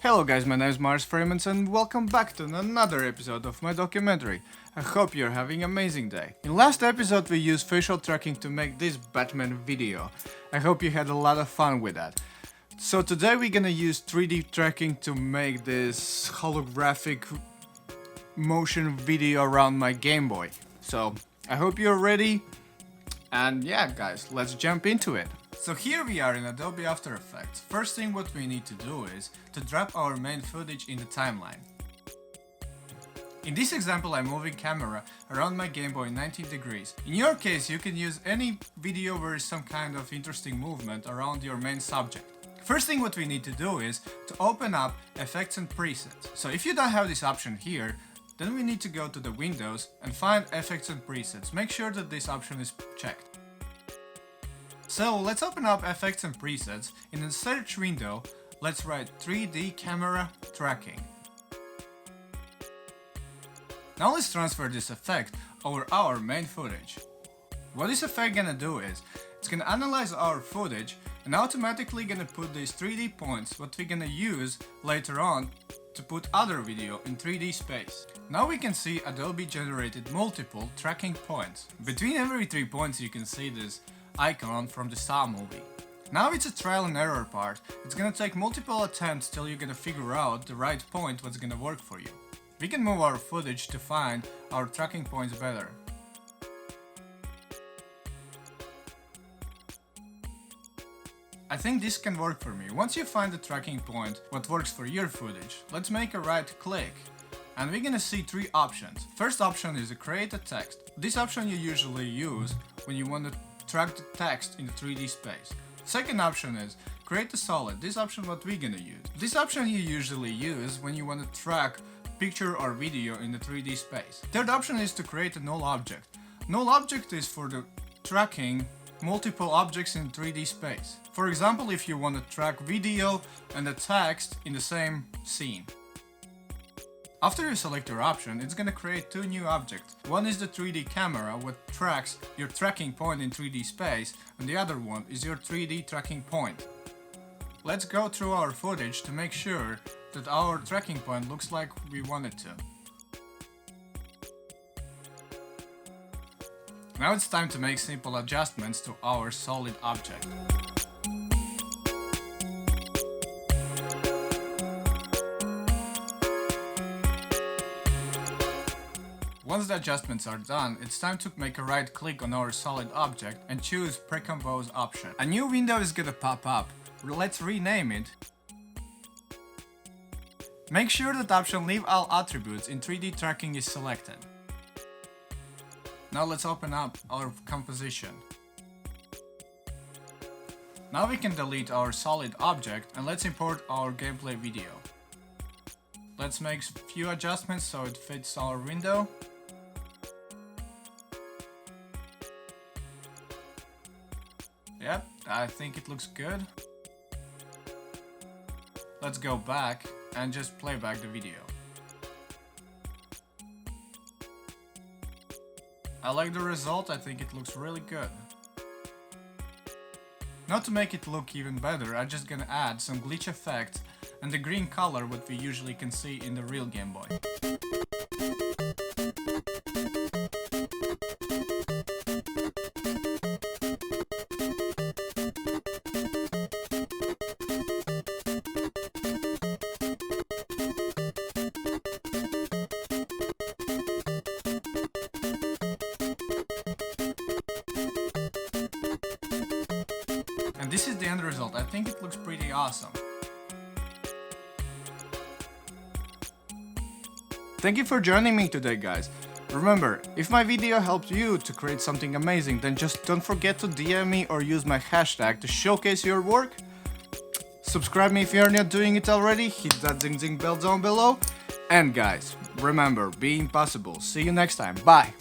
Hello guys, my name is Freimanis and welcome back to another episode of my documentary. I hope you're having an amazing day. In last episode we used facial tracking to make this Batman video. I hope you had a lot of fun with that. So today we're gonna use 3D tracking to make this holographic motion video around my Game Boy. So I hope you're ready. And yeah guys, let's jump into it. So here we are in Adobe After Effects. First thing what we need to do is to drop our main footage in the timeline. In this example I'm moving camera around my Game Boy 90 degrees. In your case you can use any video where is some kind of interesting movement around your main subject. First thing what we need to do is to open up Effects and Presets. So if you don't have this option here, then we need to go to the Windows and find Effects and Presets. Make sure that this option is checked. So let's open up Effects and Presets. In the search window, let's write 3D camera tracking. Now let's transfer this effect over our main footage. What this effect gonna do is, it's gonna analyze our footage and automatically gonna put these 3D points what we're gonna use later on to put other video in 3D space. Now we can see Adobe generated multiple tracking points. Between every 3 points you can see this icon from the Saw movie. Now it's a trial and error part. It's gonna take multiple attempts till you're gonna figure out the right point what's gonna work for you. We can move our footage to find our tracking points better. I think this can work for me. Once you find the tracking point what works for your footage, let's make a right click and we're gonna see 3 options. First option is to create a text. This option you usually use when you want to track the text in the 3D space. Second option is create a solid. This option what we're gonna use. This option you usually use when you want to track picture or video in the 3D space. Third option is to create a null object. Null object is for the tracking multiple objects in 3D space. For example, if you want to track video and the text in the same scene. After you select your option, it's gonna create 2 new objects. One is the 3D camera, what tracks your tracking point in 3D space, and the other one is your 3D tracking point. Let's go through our footage to make sure that our tracking point looks like we want it to. Now it's time to make simple adjustments to our solid object. Once the adjustments are done, it's time to make a right click on our solid object and choose Precompose option. A new window is gonna pop up. Let's rename it. Make sure that option Leave All Attributes in 3D Tracking is selected. Now let's open up our composition. Now we can delete our solid object and let's import our gameplay video. Let's make a few adjustments so it fits our window. Yep, I think it looks good. Let's go back and just play back the video. I like the result, I think it looks really good. Now to make it look even better, I'm just gonna add some glitch effects and the green color what we usually can see in the real Game Boy. And this is the end result. I think it looks pretty awesome. Thank you for joining me today guys. Remember, if my video helped you to create something amazing, then just don't forget to DM me or use my hashtag to showcase your work. Subscribe me if you're not doing it already, hit that zing zing bell down below. And guys, remember, be impossible. See you next time. Bye!